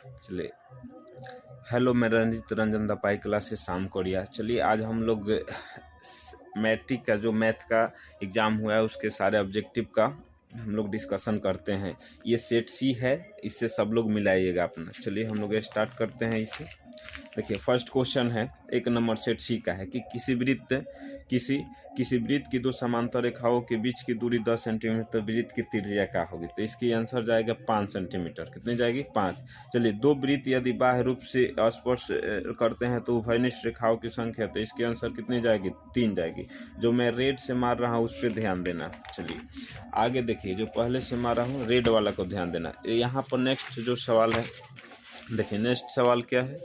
चलिए, हेलो, मैं रंजित रंजन दपाई क्लास से शाम कोरिया। चलिए, आज हम लोग मैट्रिक का जो मैथ का एग्ज़ाम हुआ है उसके सारे ऑब्जेक्टिव का हम लोग डिस्कशन करते हैं। ये सेट सी है, इससे सब लोग मिलाइएगा अपना। चलिए हम लोग स्टार्ट करते हैं इसे। देखिए, फर्स्ट क्वेश्चन है 1 नंबर सेट सी का है कि किसी वृत्त की दो समांतर रेखाओं के बीच की दूरी 10 सेंटीमीटर वृत्त की त्रिज्या क्या होगी। तो इसकी आंसर जाएगा 5 सेंटीमीटर। कितनी जाएगी? 5। चलिए, दो वृत्त यदि बाह्य रूप से स्पर्श करते हैं तो उभयनिष्ठ रेखाओं की संख्या, तो इसकी आंसर कितनी जाएगी? 3 जाएगी। जो मैं रेड से मार रहा हूँ उस पर ध्यान देना। चलिए आगे देखिए, जो पहले से मारा हूँ रेड वाला को ध्यान देना। यहाँ पर नेक्स्ट जो सवाल है, देखिए नेक्स्ट सवाल क्या है।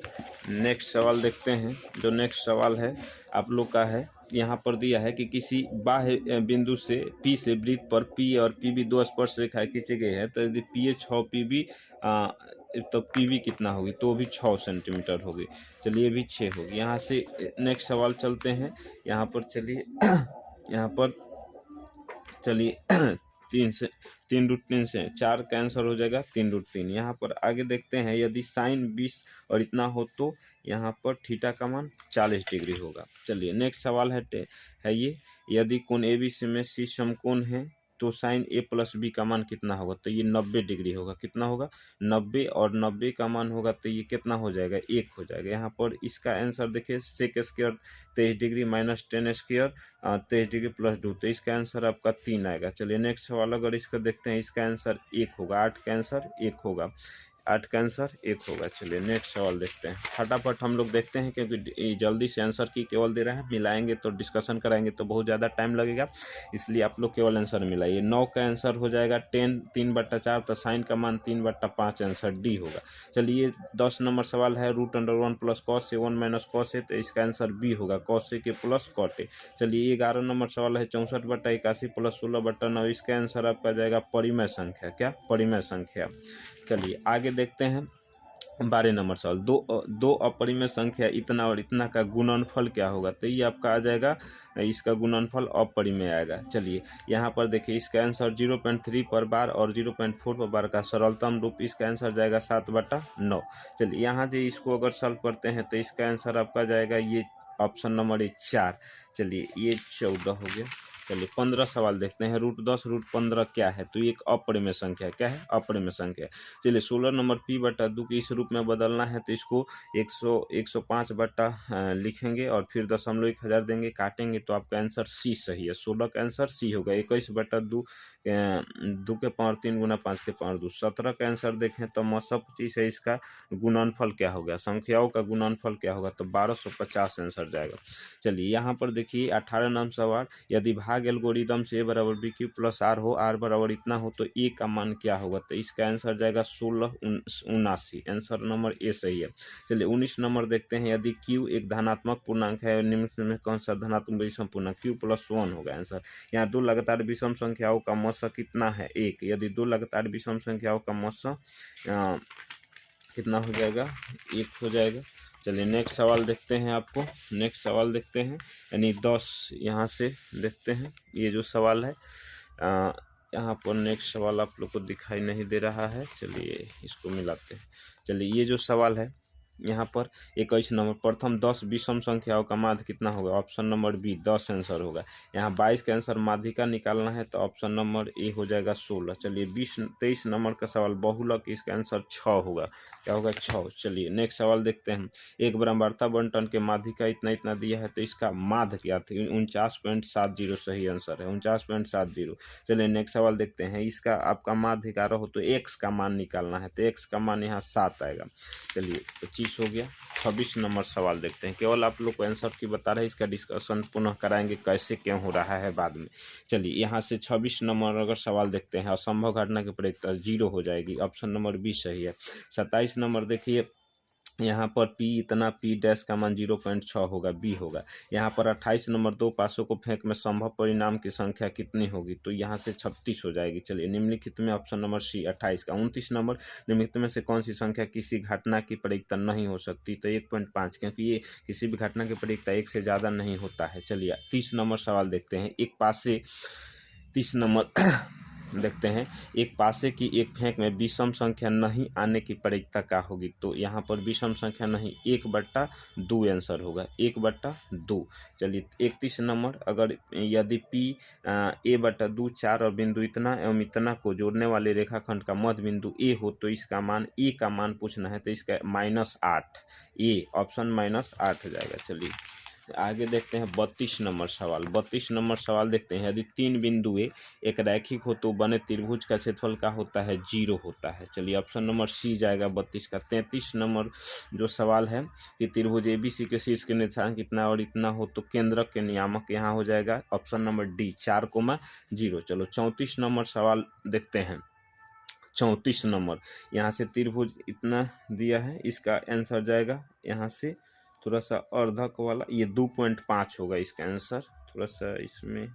नेक्स्ट सवाल देखते हैं। जो नेक्स्ट सवाल है आप लोग का है, यहाँ पर दिया है कि किसी बाह्य बिंदु से P से वृत्त पर P और PB दो स्पर्श रेखाएं खींची गई है। तो यदि PA 6 PB तो PB कितना होगी? तो भी 6 सेंटीमीटर होगी। चलिए, ये भी 6 होगी। यहाँ से नेक्स्ट सवाल चलते हैं। यहाँ पर चलिए यहाँ पर चलिए 3√3 से 4 का आंसर हो जाएगा 3√3। यहाँ पर आगे देखते हैं, यदि साइन 20 और इतना हो तो यहाँ पर थीटा का मान 40 डिग्री होगा। चलिए नेक्स्ट सवाल है ये, यदि कोण ABC में C समकोण है तो साइन A प्लस B का मान कितना होगा? तो ये 90 डिग्री होगा। कितना होगा? 90, और 90 का मान होगा तो ये कितना हो जाएगा? 1 हो जाएगा। यहाँ पर इसका आंसर देखिए, sec square 23 degree minus 10 square 23 degree plus 2, तो इसका आंसर आपका 3 आएगा। चलिए नेक्स्ट सवाल अगर इसका देखते हैं, इसका आंसर 1 होगा। 8 का आंसर 1 होगा। 8 का आंसर 1 होगा। चलिए नेक्स्ट सवाल देखते हैं। फटाफट हम लोग देखते हैं, क्योंकि जल्दी से आंसर की केवल दे रहे हैं। मिलाएंगे तो डिस्कशन कराएंगे तो बहुत ज़्यादा टाइम लगेगा, इसलिए आप लोग केवल आंसर मिलाइए। 9 का आंसर हो जाएगा 10 3/4, तो साइन का मान 3/5 आंसर डी होगा। चलिए 10 नंबर सवाल है, √1 प्लस कॉस से 1 माइनस कॉस है, तो इसका आंसर बी होगा, कॉस से के प्लस कॉट है। चलिए 11 नंबर सवाल है, 64/81 प्लस 16/9, इसका आंसर आपका जाएगा परिमेय संख्या। क्या? परिमेय संख्या। चलिए आगे देखते हैं। 12 नंबर सवाल, दो अपरिमेय संख्या इतना और इतना का गुणनफल क्या होगा? तो ये आपका आ जाएगा, इसका गुणनफल अपरिमेय आएगा। चलिए यहाँ पर देखिए, इसका आंसर 0.3 पर बार और 0.4 पर बार का सरलतम रूप, इसका आंसर जाएगा 7/9। चलिए यहाँ से इसको अगर सॉल्व करते हैं तो इसका आंसर आपका जाएगा ये ऑप्शन नंबर 4। चलिए ये 14 हो गया। चलिए 15 सवाल देखते हैं। √10 √15 क्या है? तो ये एक अपरिमेय संख्या है। क्या है? अपरिमेय संख्या। चलिए 16 नंबर P/2 की इस रूप में बदलना है, तो इसको 105 बटा लिखेंगे और फिर 1000 देंगे, काटेंगे, तो आपका आंसर सी सही है। 16 का आंसर सी होगा। 21/2 2 के पावर 3 गुना 5 के पावर 2। 17 का आंसर देखें तो मौसम 25 है, इसका गुणनफल क्या होगा? संख्याओं का गुणनफल क्या होगा? तो 1250 आंसर जाएगा। चलिए यहाँ पर देखिए 18 नंबर सवाल, यदि भाग एल्गोरिदम से A बराबर BQ प्लस R हो, R बराबर इतना हो तो A का मान क्या होगा? तो इसका आंसर जाएगा 1679। आंसर नंबर ए सही है। चलिए 19 नंबर देखते हैं, यदि Q एक धनात्मक पूर्णांक है, निम्न में कौन सा धनात्मक विषम पूर्णांक? Q प्लस 1 होगा आंसर। यहाँ दो लगातार विषम संख्याओं का मौसा कितना है? 1। यदि दो लगातार विषम संख्याओं का मौसा कितना हो जाएगा? 1 हो जाएगा। चलिए नेक्स्ट सवाल देखते हैं। आपको नेक्स्ट सवाल देखते हैं, यानी 10 यहाँ से देखते हैं। ये जो सवाल है यहाँ पर नेक्स्ट सवाल आप लोग को दिखाई नहीं दे रहा है। चलिए इसको मिलाते हैं। चलिए ये जो सवाल है यहाँ पर 21 नंबर, प्रथम 10 विषम संख्याओं का माध्य कितना होगा? ऑप्शन नंबर बी 10 आंसर होगा। यहाँ 22 का आंसर माध्यिका निकालना है, तो ऑप्शन नंबर ए हो जाएगा 16। चलिए 23 नंबर का सवाल बहुलक, इसका आंसर 6 होगा। क्या होगा? 6। चलिए नेक्स्ट सवाल देखते हैं। एक बराबरता बंटन के माध्यिका इतना इतना दिया है, तो इसका माध्य क्या था? 49.70 सही आंसर है, 49.70। चलिए नेक्स्ट सवाल देखते हैं। इसका आपका माध्य 11 हो तो एक्स का मान निकालना है, तो एक्स का मान यहाँ 7 आएगा। चलिए 25 हो गया। 26 नंबर सवाल देखते हैं। केवल आप लोग को आंसर की बता रहे हैं, इसका डिस्कशन पुनः कराएंगे कैसे क्यों हो रहा है बाद में। चलिए यहाँ से 26 नंबर अगर सवाल देखते हैं, असंभव घटना की प्रयोक्ता 0 हो जाएगी। ऑप्शन नंबर बी सही है। 27 नंबर देखिए, यहाँ पर P इतना, P डैश का मान 0.6 होगा, बी होगा। यहाँ पर 28 नंबर, दो पासों को फेंक में संभव परिणाम की संख्या कितनी होगी? तो यहाँ से 36 हो जाएगी। चलिए निम्नलिखित में ऑप्शन नंबर सी 28 का। 29 नंबर, निम्नलिखित में से कौन सी संख्या किसी घटना की प्रयोक्ता नहीं हो सकती? तो 1.5, क्योंकि ये किसी भी घटना की प्रयोक्ता 1 से ज़्यादा नहीं होता है। चलिए 30 नंबर सवाल देखते हैं। एक पास से 30 नंबर देखते हैं, एक पासे की एक फेंक में विषम संख्या नहीं आने की प्रायिकता क्या होगी। तो यहाँ पर विषम संख्या नहीं, 1/2 आंसर होगा, 1/2। चलिए 31 नंबर, अगर यदि P a/2 4 और बिंदु इतना एवं इतना को जोड़ने वाले रेखाखंड का मध्य बिंदु A हो तो इसका मान A का मान पूछना है, तो इसका -8, ए ऑप्शन -8 हो जाएगा। चलिए आगे देखते हैं 32 नंबर सवाल। 32 नंबर सवाल देखते हैं, यदि 3 बिंदु एक रैखिक हो तो बने त्रिभुज का क्षेत्रफल क्या होता है, 0 होता है। चलिए ऑप्शन नंबर सी जाएगा 32 का। 33 नंबर जो सवाल है कि त्रिभुज ABC के शीर्ष के निर्देशांक इतना और इतना हो तो केंद्रक के नियामक यहाँ हो जाएगा ऑप्शन नंबर डी 4,0। चलो 34 नंबर सवाल देखते हैं। 34 नंबर, यहाँ से त्रिभुज इतना दिया है, इसका आंसर जाएगा यहाँ से थोड़ा सा अर्धक वाला, ये 2.5 होगा इसका आंसर। थोड़ा सा इसमें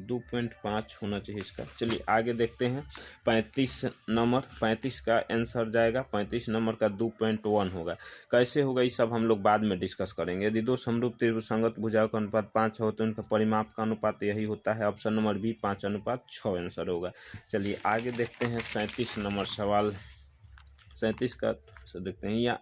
2.5 होना चाहिए इसका। चलिए आगे देखते हैं 35 नंबर। 35 का आंसर जाएगा, 35 नंबर का 2.1 होगा। कैसे होगा ये सब हम लोग बाद में डिस्कस करेंगे। यदि दो समरूप त्रिभुज संगत भुजाओं का अनुपात 5 हो तो उनका परिमाप का अनुपात यही होता है, ऑप्शन नंबर बी 5:6 आंसर होगा। चलिए आगे देखते हैं 37 नंबर सवाल। 37 का देखते हैं, या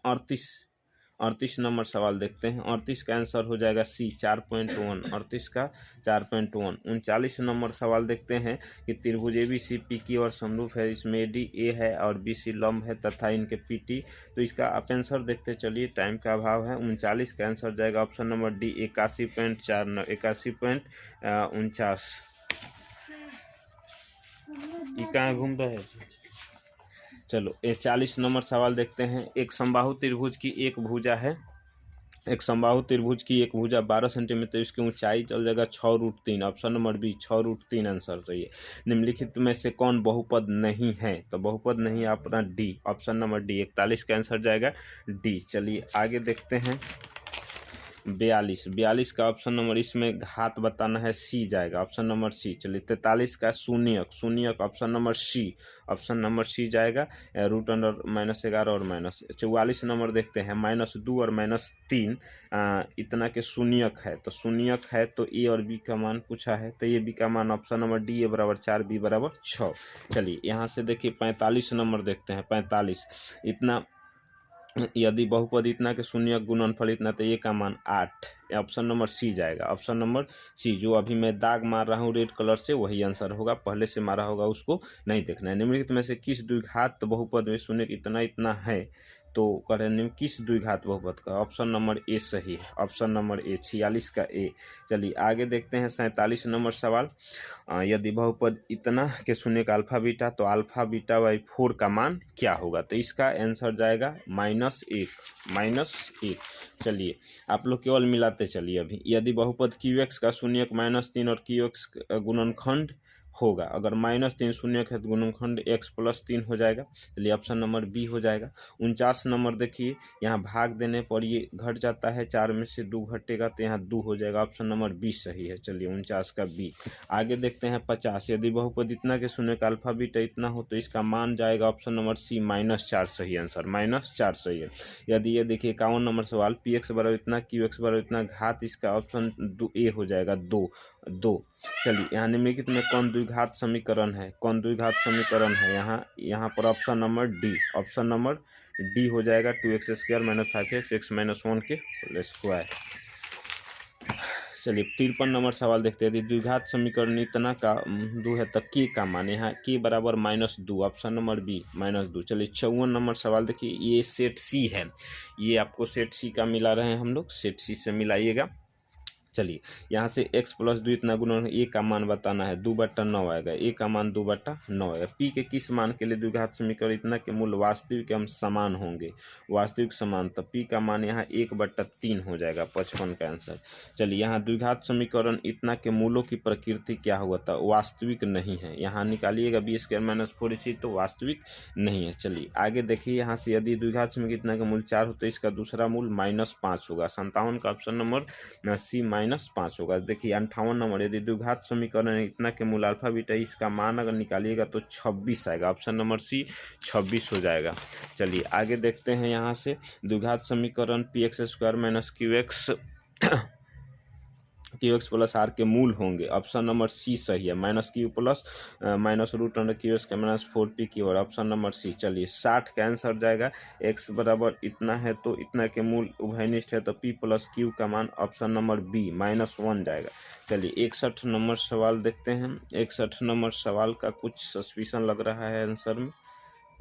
38 नंबर सवाल देखते हैं। 38 का आंसर हो जाएगा सी 4.1, 38 का 4.1। 39 नंबर सवाल देखते हैं कि त्रिभुज ABC P की और समरूप है, इसमें AD A है और BC लंब है तथा इनके PT। तो इसका आप आंसर देखते चलिए, टाइम का अभाव है। 39 का आंसर जाएगा ऑप्शन नंबर डी 81.49, 81.49। ये कहाँ घूम रहा है। चलो 40 नंबर सवाल देखते हैं। एक समबाहु त्रिभुज की एक भुजा है, एक समबाहु त्रिभुज की एक भुजा 12 सेंटीमीटर, इसकी ऊंचाई चल जाएगा 6√3, ऑप्शन नंबर बी 6√3 आंसर चाहिए। निम्नलिखित में से कौन बहुपद नहीं है, तो बहुपद नहीं अपना डी, ऑप्शन नंबर डी 41 का आंसर जाएगा डी। चलिए आगे देखते हैं 42 का ऑप्शन नंबर, इसमें घात बताना है, सी जाएगा ऑप्शन नंबर सी। चलिए 43 का शून्यक option number C, option number C जाएगा, √11 और माइनस। 44 नंबर देखते हैं, -2 और -3 इतना के शून्यक है, तो शून्यक है तो ए और बी का मान पूछा है, तो ए बी का मान ऑप्शन नंबर डी ए बराबर 4 बी बराबर 6। चलिए यहाँ से देखिए 45 नंबर देखते हैं। 45 इतना यदि बहुपद इतना के शून्य गुणनफल इतना, तो ये का मान 8, ऑप्शन नंबर सी जाएगा, ऑप्शन नंबर सी। जो अभी मैं दाग मार रहा हूँ रेड कलर से वही आंसर होगा, पहले से मारा होगा उसको नहीं देखना है। निम्नलिखित में से किस द्विघात बहुपद में शून्य इतना इतना है, तो कह रहे हैं किस द्विघात बहुपद का, ऑप्शन नंबर ए सही है, ऑप्शन नंबर ए 46 का ए। चलिए आगे देखते हैं 47 नंबर सवाल। यदि बहुपद इतना के शून्य का अल्फा बीटा, तो अल्फा बीटा बाई 4 का मान क्या होगा, तो इसका आंसर जाएगा -1। चलिए आप लोग केवल मिलाते चलिए। अभी यदि बहुपद QX का शून्यक -3 और QX गुणनखंड होगा, अगर -3 शून्यक है तो गुणनखंड x + 3 हो जाएगा, चलिए ऑप्शन नंबर बी हो जाएगा। 49 नंबर देखिए, यहाँ भाग देने पर ये घट जाता है, 4 में से 2 घटेगा तो यहाँ 2 हो जाएगा, ऑप्शन नंबर बी सही है। चलिए 49 का बी। आगे देखते हैं 50, यदि बहुपद इतना के शून्य का अल्फा बीटा इतना हो तो इसका मान जाएगा ऑप्शन नंबर सी -4 सही आंसर, -4 सही है। यदि ये देखिए 51 नंबर सवाल, PX बराबर इतना QX बराबर इतना घात, इसका ऑप्शन ए हो जाएगा 2। चलिए यहाँ निम्नलिखित में कौन द्विघात समीकरण है, कौन द्विघात समीकरण है, यहाँ पर option number D, option number D हो जाएगा, 2x² - 5x x - 1 के होल स्क्वायर। चलिए 53 नंबर सवाल देखते हैं। यदि द्विघात समीकरण इतना का 2 है तो के का मान, यहाँ के बराबर -2, ऑप्शन नंबर बी -2। चलिए 54 नंबर सवाल देखिए, ये सेट सी है, ये आपको सेट सी का मिला रहे हैं हम लोग, सेट सी से मिलाइएगा। चलिए यहाँ से x + 2 इतना गुणन, ए का मान बताना है, 2/9 आएगा, ए का मान 2/9 आएगा। पी के किस मान के लिए द्विघात समीकरण इतना के मूल वास्तविक एवं समान होंगे, वास्तविक समान, तो पी का मान यहाँ 1/3 हो जाएगा, 55 का आंसर। चलिए यहाँ द्विघात समीकरण इतना के मूलों की प्रकृति क्या हुआ था, वास्तविक नहीं है, यहाँ निकालिएगा b² - 4ac, तो वास्तविक नहीं है। चलिए आगे देखिए, यहाँ से यदि द्विघात समीकरण इतना का मूल 4 हो तो इसका दूसरा मूल -5 होगा, 57 का ऑप्शन नंबर सी -5 होगा। देखिए 58 नंबर, यदि द्विघात समीकरण इतना के मूल अल्फा बीटा, इसका मान अगर निकालिएगा तो 26 आएगा, ऑप्शन नंबर सी 26 हो जाएगा। चलिए आगे देखते हैं, यहाँ से द्विघात समीकरण PX² - QX Q X plus R के मूल होंगे। ऑप्शन नंबर सी सही है। Minus Q plus minus root under Q X का माइनस 4p क्यू और ऑप्शन नंबर सी। चलिए 60 का आंसर जाएगा। एक्स बराबर इतना है तो इतना के मूल उभयनिष्ठ है तो p प्लस क्यू का मान ऑप्शन नंबर बी -1 जाएगा। चलिए 61 नंबर सवाल देखते हैं। 61 नंबर सवाल का कुछ सस्पिशन लग रहा है आंसर में।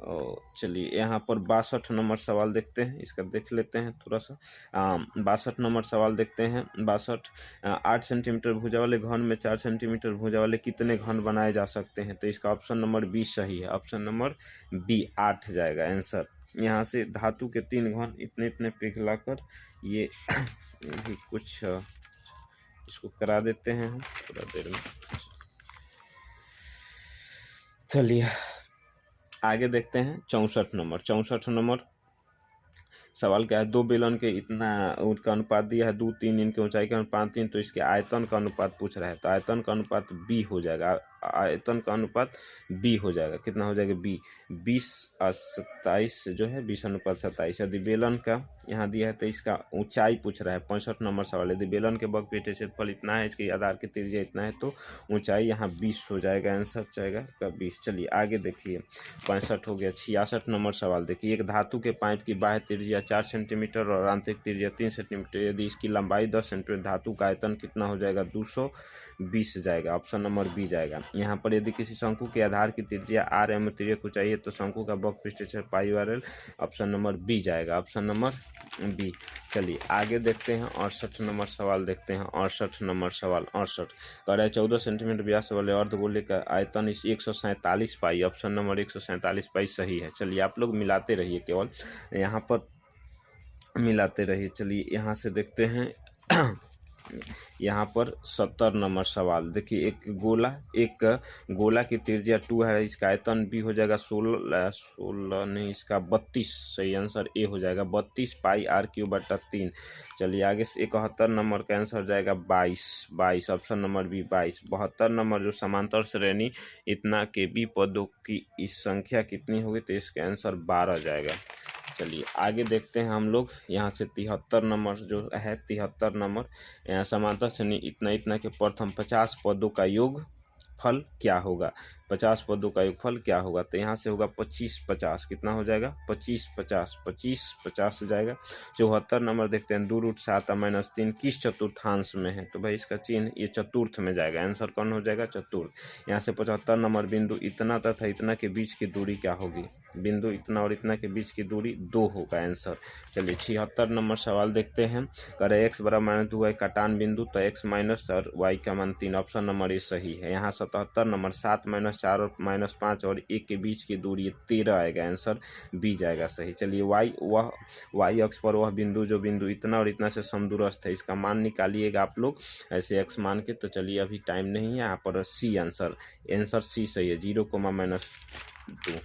और चलिए यहाँ पर 62 नंबर सवाल देखते हैं, इसका देख लेते हैं थोड़ा सा। 62 नंबर सवाल देखते हैं। 62 8 सेंटीमीटर भुजा वाले घन में 4 सेंटीमीटर भुजा वाले कितने घन बनाए जा सकते हैं? तो इसका ऑप्शन नंबर बी सही है। ऑप्शन नंबर बी 8 जाएगा आंसर। यहाँ से धातु के 3 घन इतने इतने पिघलाकर ये भी कुछ इसको करा देते हैं हम थोड़ा देर में। चलिए आगे देखते हैं 64 नंबर। 64 नंबर सवाल क्या है? दो बेलन के इतना उनका अनुपात दिया है, 2 3 इनके ऊंचाई का अनुपात 3, तो इसके आयतन का अनुपात पूछ रहा है। तो आयतन का अनुपात बी हो जाएगा। आयतन का अनुपात बी हो जाएगा। कितना हो जाएगा? बी 20 और 27 जो है 20:27। यदि बेलन का यहाँ दिया है तो इसका ऊंचाई पूछ रहा है। 65 नंबर सवाल। यदि बेलन के वक्रपीठ क्षेत्रफल इतना है, इसके आधार की त्रिज्या इतना है, तो ऊंचाई यहाँ 20 हो जाएगा। आंसर जाएगा का 20। चलिए आगे देखिए 65 हो गया। 66 नंबर सवाल देखिए। एक धातु के पाइप की बाह्य त्रिज्या 4 सेंटीमीटर और आंतरिक त्रिज्या 3 सेंटीमीटर। यदि इसकी लंबाई 10 सेंटीमीटर, धातु का आयतन कितना हो जाएगा? 220 जाएगा। ऑप्शन नंबर बी जाएगा। यहाँ पर यदि किसी शंकु के आधार की त्रिज्या r एवं तिर्यक ऊंचाई है तो शंकु का वक्रपीठ क्षेत्रफल पाई/r। ऑप्शन नंबर बी जाएगा। Option number B. चलिए आगे देखते हैं 68 नंबर सवाल देखते हैं। 68 नंबर सवाल 68 कह रहा है 14 सेंटीमीटर व्यास वाले अर्धगोले का आयतन 147 पाई। ऑप्शन नंबर 147 पाई सही है। चलिए आप लोग मिलाते रहिए, केवल यहाँ पर मिलाते रहिए। चलिए यहाँ से देखते हैं यहाँ पर 70 नंबर सवाल देखिए। एक गोला की त्रिज्या 2 है, इसका आयतन भी हो जाएगा 16 नहीं, इसका 32 सही आंसर ए हो जाएगा। 32 पाई r³/3। चलिए आगे 71 नंबर का आंसर जाएगा 22। Option number B 22। 72 नंबर जो समांतर श्रेणी इतना के बी पदों की इस संख्या कितनी होगी? तो इसका आंसर 12 जाएगा। चलिए आगे देखते हैं हम लोग यहाँ से 73 नंबर जो है। 73 नंबर समांतर श्रेणी इतना इतना के प्रथम 50 पदों का योग फल क्या होगा? 50 पदों का योगफल क्या होगा? तो यहाँ से होगा 25 50। कितना हो जाएगा? 25 50 25 50 से जाएगा। 74 नंबर देखते हैं। 2√7 - 3 किस चतुर्थांश में है? तो भाई इसका चिन्ह ये चतुर्थ में जाएगा। आंसर कौन हो जाएगा? चतुर्थ। यहाँ से 75 नंबर बिंदु इतना तथा इतना के बीच की दूरी क्या होगी? बिंदु इतना और इतना के बीच की दूरी 2 होगा आंसर। चलिए 76 नंबर सवाल देखते हैं। करे x बराबर -2y का टान बिंदु, तो x माइनस और y का मान 3। ऑप्शन नंबर ए सही है। यहाँ 77 नंबर 7 - 4 और -5 और 1 के बीच की दूरी 13 आएगा। आंसर बी जाएगा सही। चलिए y अक्ष पर वह बिंदु जो बिंदु इतना और इतना से समदूरस्थ है, इसका मान निकालिएगा आप लोग ऐसे x मान के। तो चलिए अभी टाइम नहीं है, यहाँ पर सी आंसर सी सही है। 0, -2।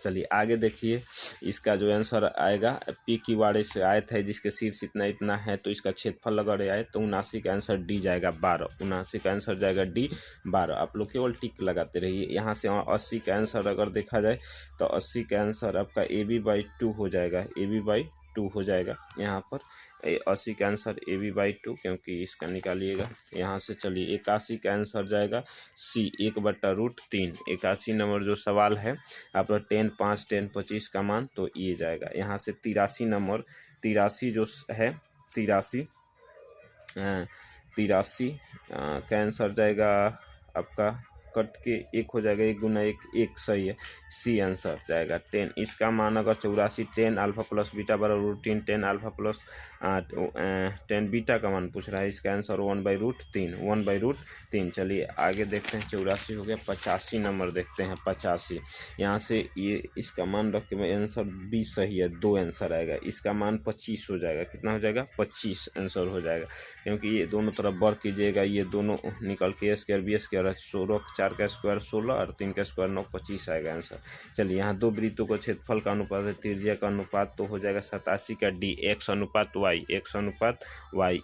चलिए आगे देखिए इसका जो आंसर आएगा पी की वाड़े से आयत है जिसके शीर्ष इतना इतना है, तो इसका क्षेत्रफल अगर आए तो 79 का आंसर डी जाएगा 12। 79 का आंसर जाएगा डी 12। आप लोग केवल टिक लगाते रहिए। यहाँ से 80 का आंसर अगर देखा जाए तो 80 का आंसर आपका AB/2 हो जाएगा। AB/2 हो जाएगा यहाँ पर 80 का आंसर AB/2, क्योंकि इसका निकालिएगा यहाँ से। चलिए 81 का आंसर जाएगा सी 1/√3। 81 नंबर जो सवाल है आप 10 5 10 25 का मान, तो ये जाएगा। यहाँ से 83 नंबर 83 जो है 83 का आंसर जाएगा आपका कट के 1 हो जाएगा। 1 × 1 1 सही है। सी आंसर जाएगा 10। इसका मान अगर 84 10 alpha plus beta √3 10 alpha plus 10 beta का मान पूछ रहा है, इसका आंसर 1/√3 1/√3। चलिए आगे देखते हैं। 84 हो गया। 85 नंबर देखते हैं। 85 यहाँ से ये इसका मान रख के आंसर बी सही है। 2 आंसर आएगा। इसका मान 25 हो जाएगा। कितना हो जाएगा? 25 आंसर हो जाएगा, क्योंकि ये दोनों तरफ वर्ग कीजिएगा, ये दोनों निकल के A² B² 16 4 का स्क्वायर 16 और 3 का स्क्वायर 9 25 आएगा आंसर। चलिए यहाँ 2 वृत्तों को क्षेत्रफल का अनुपात है, त्रिज्या का अनुपात, तो हो जाएगा 87 का डी x/y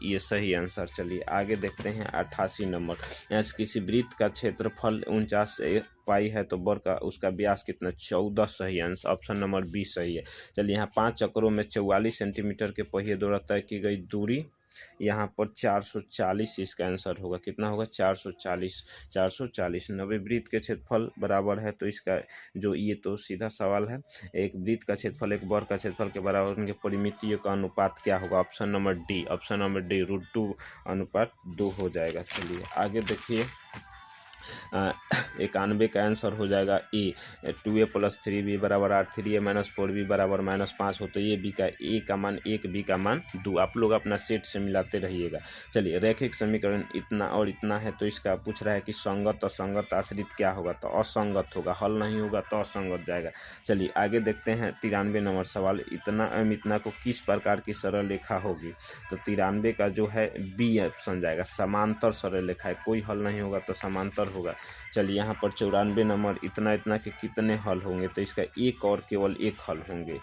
ये सही आंसर। चलिए आगे देखते हैं 88 नंबर। यहाँ से किसी वृत्त का क्षेत्रफल 49 पाई है तो वर्ग का उसका व्यास कितना? 14 सही आंसर। ऑप्शन नंबर बी सही है। चलिए यहाँ 5 चक्रों में 44 सेंटीमीटर के पहिए द्वारा तय की गई दूरी यहाँ पर 440 इसका आंसर होगा। कितना होगा? 440। 440 90 वृत्त के क्षेत्रफल बराबर है, तो इसका जो ये तो सीधा सवाल है। एक वृत्त का क्षेत्रफल एक वर्ग का क्षेत्रफल के बराबर, उनके परिमितियों का अनुपात क्या होगा? Option number D, option number D √2 अनुपात 2 हो जाएगा। चलिए आगे देखिए, 91 का आंसर हो जाएगा ए। 2a + 3b बराबर 8, 3a - 4b बराबर -5 हो, तो ये बी का ए का मान 1, बी का मान 2। आप लोग अपना सेट से मिलाते रहिएगा। चलिए रैखिक समीकरण इतना और इतना है, तो इसका पूछ रहा है कि संगत असंगत आश्रित क्या होगा? तो असंगत होगा, हल नहीं होगा तो असंगत जाएगा। चलिए आगे देखते हैं 93 नंबर सवाल। इतना एवं इतना को किस प्रकार की सरल रेखा होगी? तो 93 का जो है बी ऑप्शन जाएगा, समांतर सरल रेखा है, कोई हल नहीं होगा तो समांतर होगा। चलिए यहाँ पर 94 नंबर, इतना इतना के कितने हल होंगे? तो इसका एक और केवल एक हल होंगे।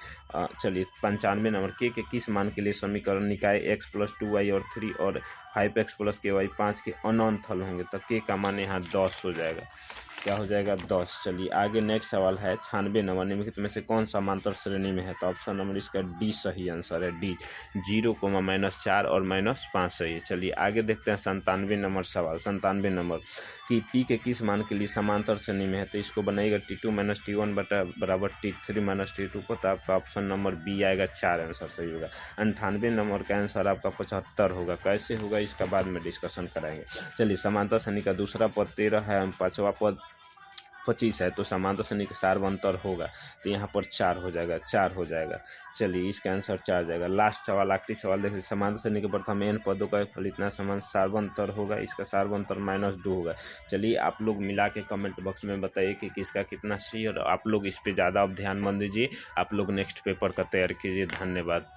चलिए 95 नंबर, के किस मान के लिए समीकरण निकाय x + 2y और 3 और 5x + ky 5 के अनंत हल होंगे? तो के का मान यहाँ 10 हो जाएगा। क्या हो जाएगा? 10। चलिए आगे नेक्स्ट सवाल है 96 नंबर, निम्नलिखित में से कौन समांतर श्रेणी में है? तो ऑप्शन नंबर इसका डी सही आंसर है, डी। 0, -4 और -5 सही है। चलिए आगे देखते हैं 97 नंबर सवाल। 97 नंबर कि पी के किस मान के लिए समांतर श्रेणी में है? तो इसको बनाइएगा T2 - T1 बराबर T3 - T2 को, तो आपका ऑप्शन नंबर बी आएगा, 4 आंसर सही होगा। 98 नंबर का आंसर आपका 75 होगा। कैसे होगा इसका बाद में डिस्कशन कराएंगे। चलिए समांतर श्रेणी का दूसरा पद 13 है, पाँचवा पद 25 है, तो समांतर श्रेणी का सार्वंतर होगा, तो यहाँ पर 4 हो जाएगा, 4 हो जाएगा। चलिए इसका आंसर 4 जाएगा। लास्ट सवाल, आखिरी सवाल देखिए, समांतर श्रेणी के प्रथम n पदों का फल इतना समान सार्वंतर होगा, इसका सार्वंतर -2 होगा। चलिए आप लोग मिला के कमेंट बॉक्स में बताइए कि किसका कितना सही, और आप लोग इस पर ज़्यादा अब ध्यान मत दीजिए, आप लोग नेक्स्ट पेपर का तैयारी कीजिए। धन्यवाद।